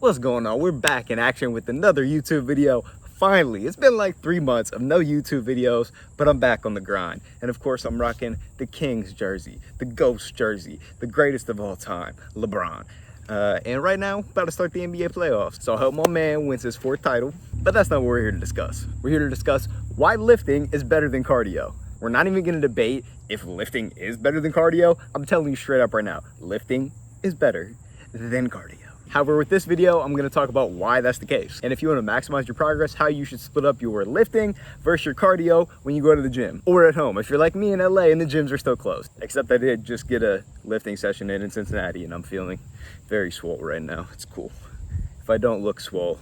What's going on? We're back in action with another YouTube video. Finally, it's been like 3 months of no YouTube videos, but I'm back on the grind. And of course, I'm rocking the Kings jersey, the Ghost jersey, the greatest of all time, LeBron. And right now, about to start the NBA playoffs. So I hope my man wins his 4th title, but that's not what we're here to discuss. We're here to discuss why lifting is better than cardio. We're not even gonna debate if lifting is better than cardio. I'm telling you straight up right now, lifting is better than cardio. However, with this video, I'm going to talk about why that's the case. And if you want to maximize your progress, how you should split up your lifting versus your cardio when you go to the gym or at home. If you're like me in LA and the gyms are still closed. Except I did just get a lifting session in Cincinnati and I'm feeling very swole right now. It's cool. If I don't look swole,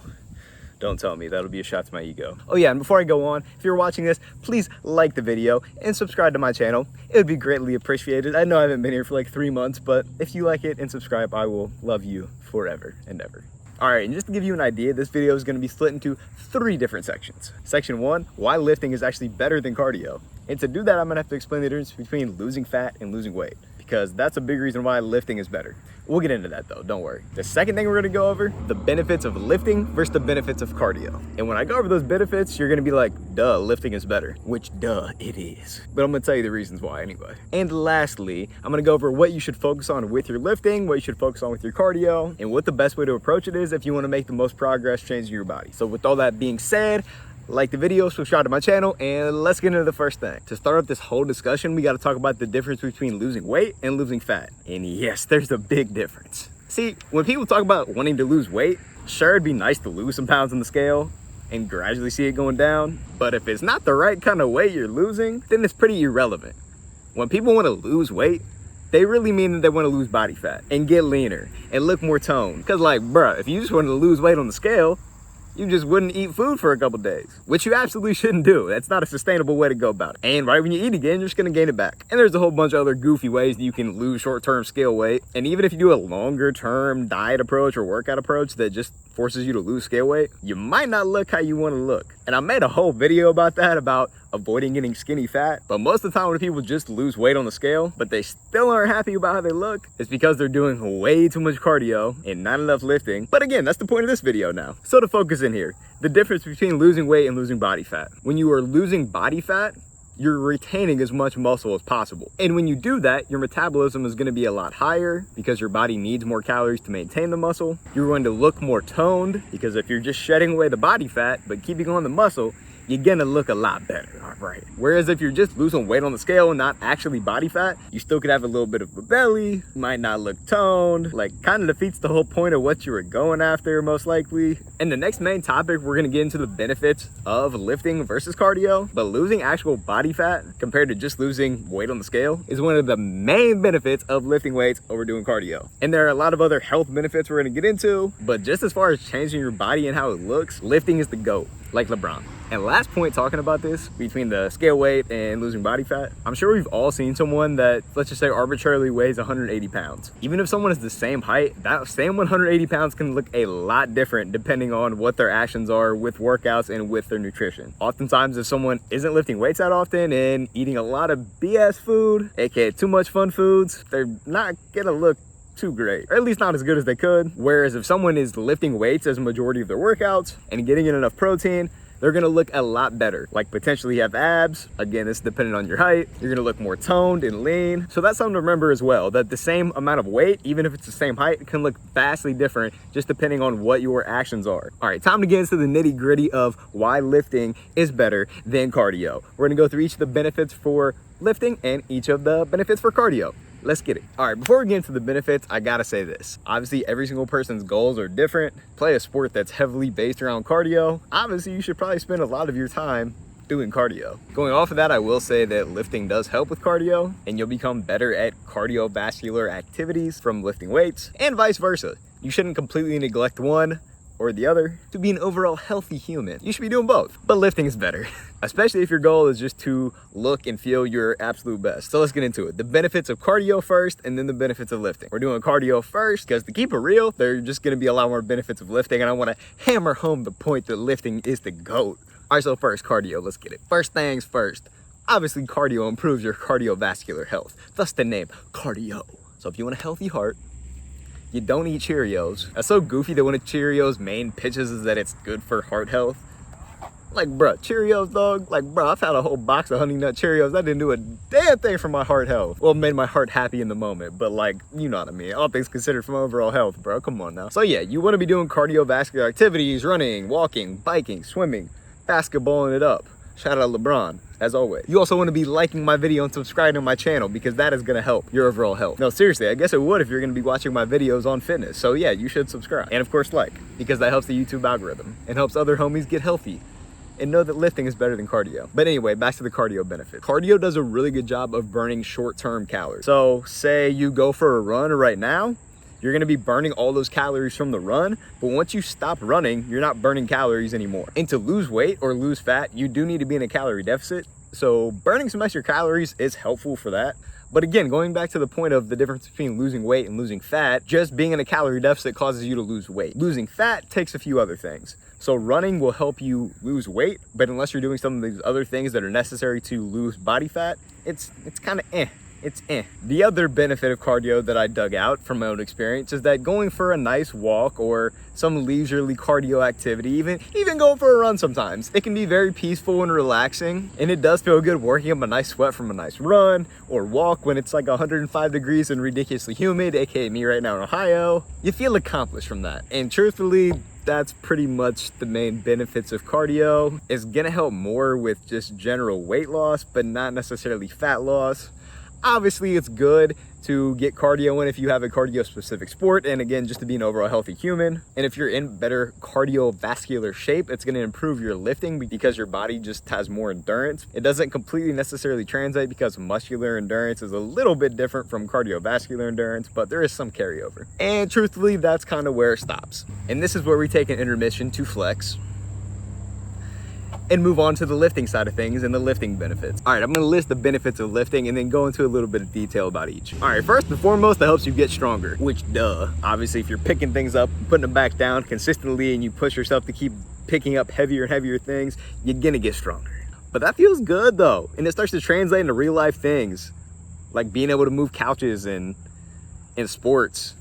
don't tell me. That'll be a shot to my ego. Oh yeah, and before I go on, if you're watching this, please like the video and subscribe to my channel. It would be greatly appreciated. I know I haven't been here for like 3 months, but if you like it and subscribe, I will love you forever and ever. All right, and just to give you an idea, this video is gonna be split into 3 different sections. Section 1, why lifting is actually better than cardio. And to do that, I'm gonna have to explain the difference between losing fat and losing weight, because that's a big reason why lifting is better. We'll get into that though, don't worry. The second thing we're gonna go over, the benefits of lifting versus the benefits of cardio. And when I go over those benefits, you're gonna be like, duh, lifting is better, which duh, it is. But I'm gonna tell you the reasons why anyway. And lastly, I'm gonna go over what you should focus on with your lifting, what you should focus on with your cardio, and what the best way to approach it is if you wanna make the most progress changing your body. So with all that being said, like the video, subscribe to my channel, and let's get into the first thing. To start up this whole discussion, we got to talk about the difference between losing weight and losing fat. And yes, there's a big difference. See, when people talk about wanting to lose weight, sure, it'd be nice to lose some pounds on the scale and gradually see it going down. But if it's not the right kind of weight you're losing, then it's pretty irrelevant. When people want to lose weight, they really mean that they want to lose body fat and get leaner and look more toned. Because like, bruh, if you just wanted to lose weight on the scale, you just wouldn't eat food for a couple days, which you absolutely shouldn't do. That's not a sustainable way to go about it. And right when you eat again, you're just gonna gain it back. And there's a whole bunch of other goofy ways that you can lose short-term scale weight. And even if you do a longer-term diet approach or workout approach that just forces you to lose scale weight, you might not look how you wanna look. And I made a whole video about that, about avoiding getting skinny fat. But most of the time when people just lose weight on the scale, but they still aren't happy about how they look, it's because they're doing way too much cardio and not enough lifting. But again, that's the point of this video now. So to focus in here, the difference between losing weight and losing body fat. When you are losing body fat, you're retaining as much muscle as possible. And when you do that, your metabolism is gonna be a lot higher because your body needs more calories to maintain the muscle. You're going to look more toned because if you're just shedding away the body fat, but keeping on the muscle, you're gonna look a lot better, all right? Whereas if you're just losing weight on the scale and not actually body fat, you still could have a little bit of a belly, might not look toned, like kind of defeats the whole point of what you were going after, most likely. And the next main topic, we're gonna get into the benefits of lifting versus cardio, but losing actual body fat compared to just losing weight on the scale is one of the main benefits of lifting weights over doing cardio. And there are a lot of other health benefits we're gonna get into, but just as far as changing your body and how it looks, lifting is the GOAT, like LeBron. And last point talking about this, between the scale weight and losing body fat, I'm sure we've all seen someone that, let's just say, arbitrarily weighs 180 pounds. Even if someone is the same height, that same 180 pounds can look a lot different depending on what their actions are with workouts and with their nutrition. Oftentimes, if someone isn't lifting weights that often and eating a lot of BS food, aka too much fun foods, they're not gonna look too great, or at least not as good as they could. Whereas if someone is lifting weights as a majority of their workouts and getting in enough protein, they're gonna look a lot better. Like potentially have abs. Again, it's dependent on your height. You're gonna look more toned and lean. So that's something to remember as well, that the same amount of weight, even if it's the same height, can look vastly different just depending on what your actions are. All right, time to get into the nitty gritty of why lifting is better than cardio. We're gonna go through each of the benefits for lifting and each of the benefits for cardio. Let's get it. All right, before we get into the benefits, I gotta say this. Obviously, every single person's goals are different. Play a sport that's heavily based around cardio. Obviously, you should probably spend a lot of your time doing cardio. Going off of that, I will say that lifting does help with cardio, and you'll become better at cardiovascular activities from lifting weights, and vice versa. You shouldn't completely neglect one or the other to be an overall healthy human. You should be doing both, but lifting is better, especially if your goal is just to look and feel your absolute best. So let's get into it. The benefits of cardio first, and then the benefits of lifting. We're doing cardio first because to keep it real, there are just gonna be a lot more benefits of lifting, and I wanna hammer home the point that lifting is the GOAT. All right, so first, cardio, let's get it. First things first, obviously cardio improves your cardiovascular health, thus the name cardio. So if you want a healthy heart, You don't eat Cheerios. That's so goofy that one of Cheerios' main pitches is that it's good for heart health. Like, bruh, Cheerios, dog. Like, bruh, I've had a whole box of Honey Nut Cheerios. That didn't do a damn thing for my heart health. Well, it made my heart happy in the moment, but like, you know what I mean. All things considered for my overall health, bro. Come on now. So yeah, you want to be doing cardiovascular activities, running, walking, biking, swimming, basketballing it up. Shout out LeBron, as always. You also want to be liking my video and subscribing to my channel because that is going to help your overall health. No, seriously, I guess it would if you're going to be watching my videos on fitness. So yeah, you should subscribe. And of course, like, because that helps the YouTube algorithm and helps other homies get healthy and know that lifting is better than cardio. But anyway, back to the cardio benefit. Cardio does a really good job of burning short-term calories. So say you go for a run right now, you're gonna be burning all those calories from the run, but once you stop running, you're not burning calories anymore. And to lose weight or lose fat, you do need to be in a calorie deficit. So burning some extra calories is helpful for that. But again, going back to the point of the difference between losing weight and losing fat, just being in a calorie deficit causes you to lose weight. Losing fat takes a few other things. So running will help you lose weight, but unless you're doing some of these other things that are necessary to lose body fat, it's kind of it's eh. The other benefit of cardio that I dug out from my own experience is that going for a nice walk or some leisurely cardio activity, even going for a run sometimes, it can be very peaceful and relaxing. And it does feel good working up a nice sweat from a nice run or walk when it's like 105 degrees and ridiculously humid, aka me right now in Ohio. You feel accomplished from that. And truthfully, that's pretty much the main benefits of cardio. It's gonna help more with just general weight loss, but not necessarily fat loss. Obviously, it's good to get cardio in if you have a cardio specific sport, and again, just to be an overall healthy human. And if you're in better cardiovascular shape, it's going to improve your lifting because your body just has more endurance. It doesn't completely necessarily translate because muscular endurance is a little bit different from cardiovascular endurance, but there is some carryover. And truthfully, that's kind of where it stops. And this is where we take an intermission to flex and move on to the lifting side of things and the lifting benefits. All right, I'm gonna list the benefits of lifting and then go into a little bit of detail about each. All right, first and foremost, that helps you get stronger, which duh. Obviously, if you're picking things up, putting them back down consistently, and you push yourself to keep picking up heavier and heavier things, you're gonna get stronger. But that feels good though, and it starts to translate into real life things, like being able to move couches in sports.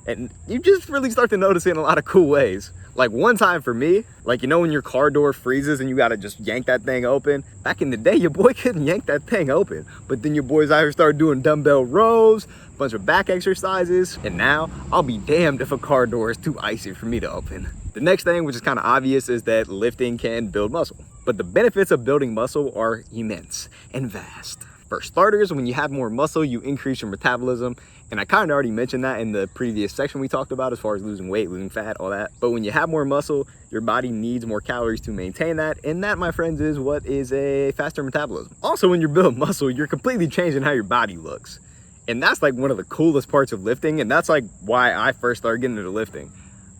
And you just really start to notice it in a lot of cool ways. Like one time for me, like, you know when your car door freezes and you gotta just yank that thing open? Back in the day, your boy couldn't yank that thing open. But then your boys out here started doing dumbbell rows, a bunch of back exercises, and now I'll be damned if a car door is too icy for me to open. The next thing, which is kind of obvious, is that lifting can build muscle. But the benefits of building muscle are immense and vast. For starters, when you have more muscle, you increase your metabolism. And I kind of already mentioned that in the previous section we talked about as far as losing weight, losing fat, all that. But when you have more muscle, your body needs more calories to maintain that. And that, my friends, is what is a faster metabolism. Also, when you're building muscle, you're completely changing how your body looks. And that's like one of the coolest parts of lifting. And that's like why I first started getting into lifting.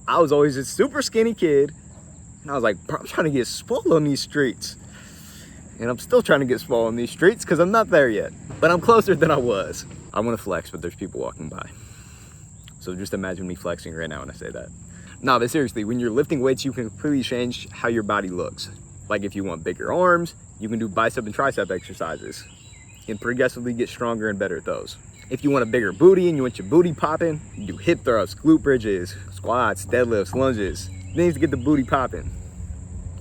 I was always a super skinny kid. And I was like, bro, I'm trying to get swole on these streets. And I'm still trying to get swole on these streets because I'm not there yet. But I'm closer than I was. I want to flex, but there's people walking by. So just imagine me flexing right now when I say that. No, but seriously, when you're lifting weights, you can completely change how your body looks. Like if you want bigger arms, you can do bicep and tricep exercises and progressively get stronger and better at those. If you want a bigger booty and you want your booty popping, you do hip thrusts, glute bridges, squats, deadlifts, lunges, things to get the booty popping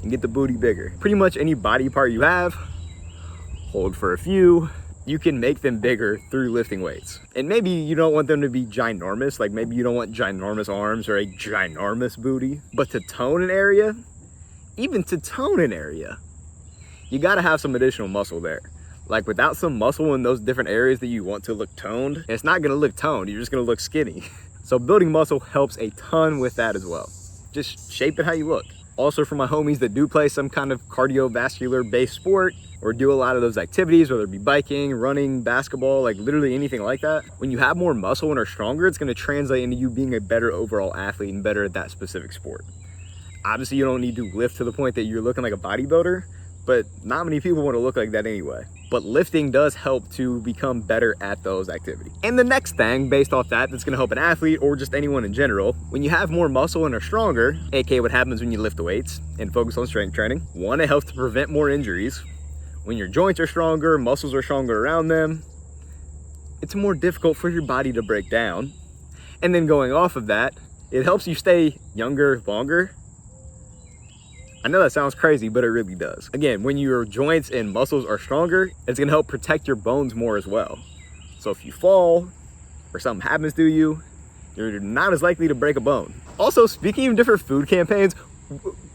and get the booty bigger. Pretty much any body part you have, hold for a few, you can make them bigger through lifting weights. And maybe you don't want them to be ginormous, like maybe you don't want ginormous arms or a ginormous booty, but to tone an area, even to tone an area, you gotta have some additional muscle there. Like without some muscle in those different areas that you want to look toned, it's not gonna look toned, you're just gonna look skinny. So building muscle helps a ton with that as well. Just shape it how you look. Also for my homies that do play some kind of cardiovascular based sport or do a lot of those activities, whether it be biking, running, basketball, like literally anything like that, when you have more muscle and are stronger, it's gonna translate into you being a better overall athlete and better at that specific sport. Obviously you don't need to lift to the point that you're looking like a bodybuilder, but not many people want to look like that anyway. But lifting does help to become better at those activities. And the next thing based off that that's gonna help an athlete or just anyone in general, when you have more muscle and are stronger, aka what happens when you lift weights and focus on strength training, one, it helps to prevent more injuries. When your joints are stronger, muscles are stronger around them, it's more difficult for your body to break down. And then going off of that, it helps you stay younger longer. I know that sounds crazy, but it really does. Again, when your joints and muscles are stronger, it's gonna help protect your bones more as well. So if you fall or something happens to you, you're not as likely to break a bone. Also, speaking of different food campaigns,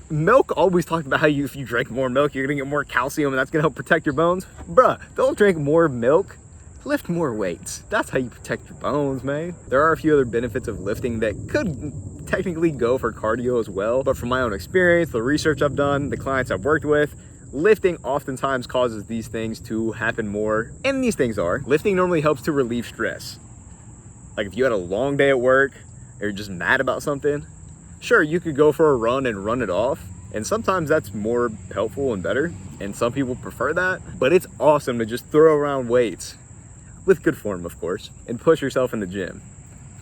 milk always talked about how if you drink more milk, you're gonna get more calcium and that's gonna help protect your bones. Bruh, don't drink more milk, lift more weights. That's how you protect your bones, man. There are a few other benefits of lifting that could technically go for cardio as well, but from my own experience, the research I've done, the clients I've worked with, lifting oftentimes causes these things to happen more. And these things are, lifting normally helps to relieve stress. Like if you had a long day at work, or you're just mad about something, sure, you could go for a run and run it off. And sometimes that's more helpful and better. And some people prefer that, but it's awesome to just throw around weights with good form, of course, and push yourself in the gym.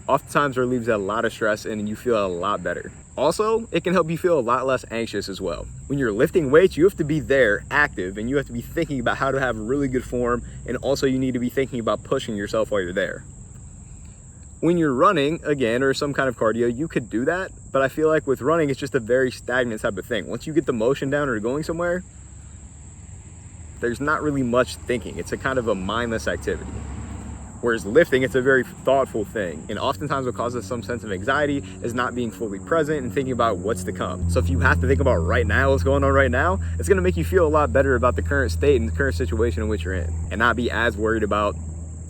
Oftentimes relieves a lot of stress and you feel a lot better. Also, it can help you feel a lot less anxious as well. When you're lifting weights, you have to be there, active, and you have to be thinking about how to have really good form, and also you need to be thinking about pushing yourself while you're there. When you're running, again, or some kind of cardio, you could do that, but I feel like with running, it's just a very stagnant type of thing. Once you get the motion down or going somewhere, there's not really much thinking. It's a kind of a mindless activity. Whereas lifting, it's a very thoughtful thing. And oftentimes what causes some sense of anxiety is not being fully present and thinking about what's to come. So if you have to think about right now, what's going on right now, it's gonna make you feel a lot better about the current state and the current situation in which you're in, and not be as worried about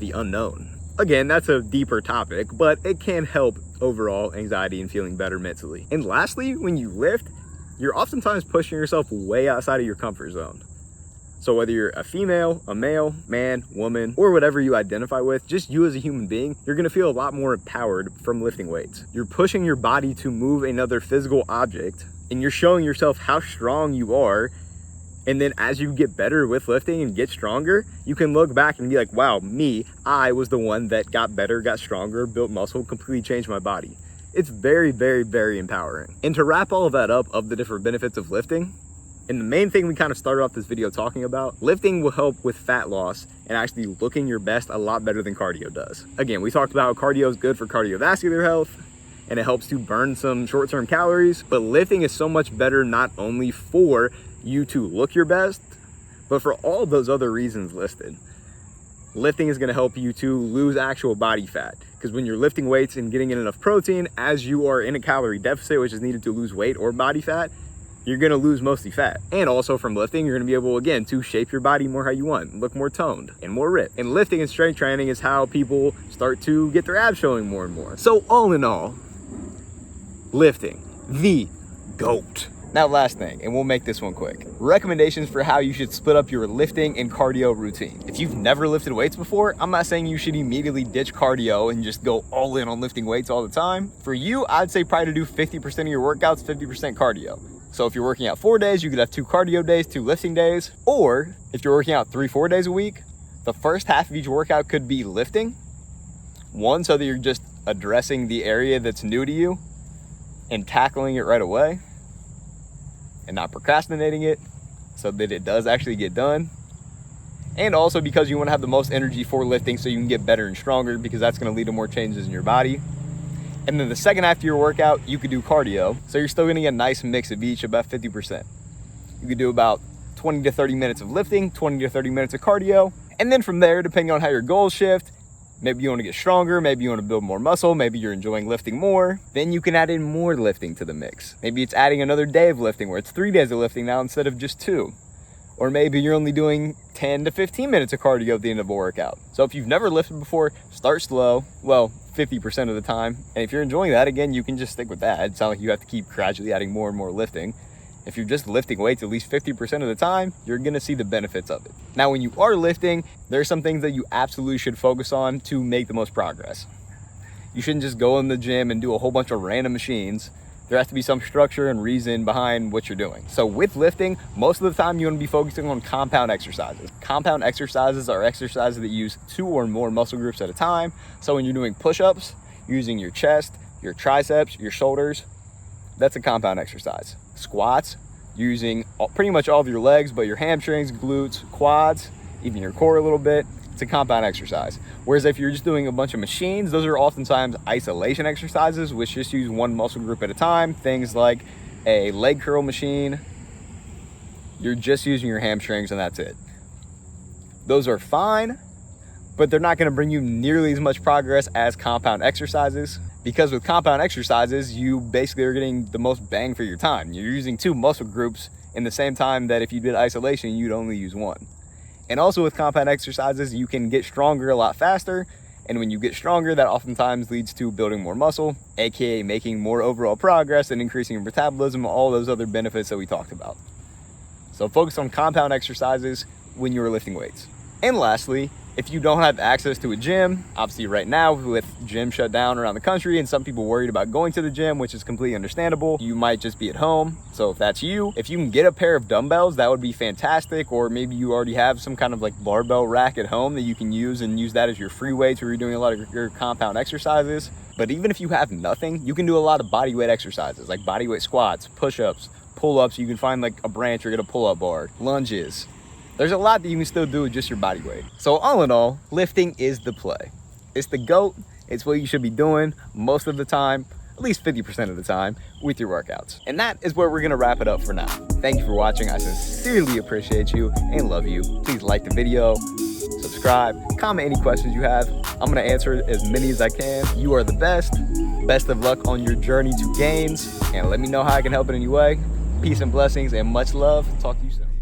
the unknown. Again, that's a deeper topic, but it can help overall anxiety and feeling better mentally. And lastly, when you lift, you're oftentimes pushing yourself way outside of your comfort zone. So whether you're a female, a male, man, woman, or whatever you identify with, just you as a human being, you're gonna feel a lot more empowered from lifting weights. You're pushing your body to move another physical object, and you're showing yourself how strong you are. And then as you get better with lifting and get stronger, you can look back and be like, wow, I was the one that got better, got stronger, built muscle, completely changed my body. It's very, very, very empowering. And to wrap all of that up of the different benefits of lifting, and the main thing we kind of started off this video talking about, lifting will help with fat loss and actually looking your best a lot better than cardio does. Again, we talked about how cardio is good for cardiovascular health and it helps to burn some short-term calories, but lifting is so much better not only for you to look your best, but for all those other reasons listed. Lifting is gonna help you to lose actual body fat, because when you're lifting weights and getting in enough protein, as you are in a calorie deficit, which is needed to lose weight or body fat, you're gonna lose mostly fat. And also from lifting, you're gonna be able, again, to shape your body more how you want, look more toned and more ripped. And lifting and strength training is how people start to get their abs showing more and more. So all in all, lifting, the GOAT. Now last thing, and we'll make this one quick. Recommendations for how you should split up your lifting and cardio routine. If you've never lifted weights before, I'm not saying you should immediately ditch cardio and just go all in on lifting weights all the time. For you, I'd say probably to do 50% of your workouts, 50% cardio. So if you're working out 4 days, you could have 2 cardio days, 2 lifting days. Or if you're working out 3-4 days a week, the first half of each workout could be lifting. One, so that you're just addressing the area that's new to you and tackling it right away and not procrastinating it so that it does actually get done. And also because you want to have the most energy for lifting so you can get better and stronger, because that's going to lead to more changes in your body. And then the second half of your workout, you could do cardio. So you're still getting a nice mix of each, about 50%. You could do about 20 to 30 minutes of lifting, 20 to 30 minutes of cardio. And then from there, depending on how your goals shift, maybe you want to get stronger, maybe you want to build more muscle, maybe you're enjoying lifting more, then you can add in more lifting to the mix. Maybe it's adding another day of lifting where it's 3 days of lifting now instead of just 2. Or maybe you're only doing 10 to 15 minutes of cardio at the end of a workout. So if you've never lifted before, start slow, well, 50% of the time. And if you're enjoying that, again, you can just stick with that. It's not like you have to keep gradually adding more and more lifting. If you're just lifting weights at least 50% of the time, you're gonna see the benefits of it. Now, when you are lifting, there are some things that you absolutely should focus on to make the most progress. You shouldn't just go in the gym and do a whole bunch of random machines. There has to be some structure and reason behind what you're doing. So with lifting, most of the time you wanna be focusing on compound exercises. Compound exercises are exercises that use 2 or more muscle groups at a time. So when you're doing push-ups, using your chest, your triceps, your shoulders, that's a compound exercise. Squats, using pretty much all of your legs, but your hamstrings, glutes, quads, even your core a little bit. It's a compound exercise. Whereas if you're just doing a bunch of machines, those are oftentimes isolation exercises, which just use one muscle group at a time. Things like a leg curl machine, you're just using your hamstrings and that's it. Those are fine, but they're not gonna bring you nearly as much progress as compound exercises, because with compound exercises, you basically are getting the most bang for your time. You're using two muscle groups in the same time that if you did isolation, you'd only use one. And also with compound exercises, you can get stronger a lot faster. And when you get stronger, that oftentimes leads to building more muscle, AKA making more overall progress and increasing your metabolism, all those other benefits that we talked about. So focus on compound exercises when you're lifting weights. And lastly, if you don't have access to a gym, obviously right now with gyms shut down around the country and some people worried about going to the gym, which is completely understandable, you might just be at home. So if that's you, if you can get a pair of dumbbells, that would be fantastic. Or maybe you already have some kind of like barbell rack at home that you can use and use that as your free weights where you're doing a lot of your compound exercises. But even if you have nothing, you can do a lot of body weight exercises like body weight squats, push-ups, pull-ups. You can find like a branch or get a pull-up bar, lunges. There's a lot that you can still do with just your body weight. So all in all, lifting is the play. It's the GOAT. It's what you should be doing most of the time, at least 50% of the time, with your workouts. And that is where we're gonna wrap it up for now. Thank you for watching. I sincerely appreciate you and love you. Please like the video, subscribe, comment any questions you have. I'm gonna answer as many as I can. You are the best. Best of luck on your journey to gains. And let me know how I can help in any way. Peace and blessings and much love. Talk to you soon.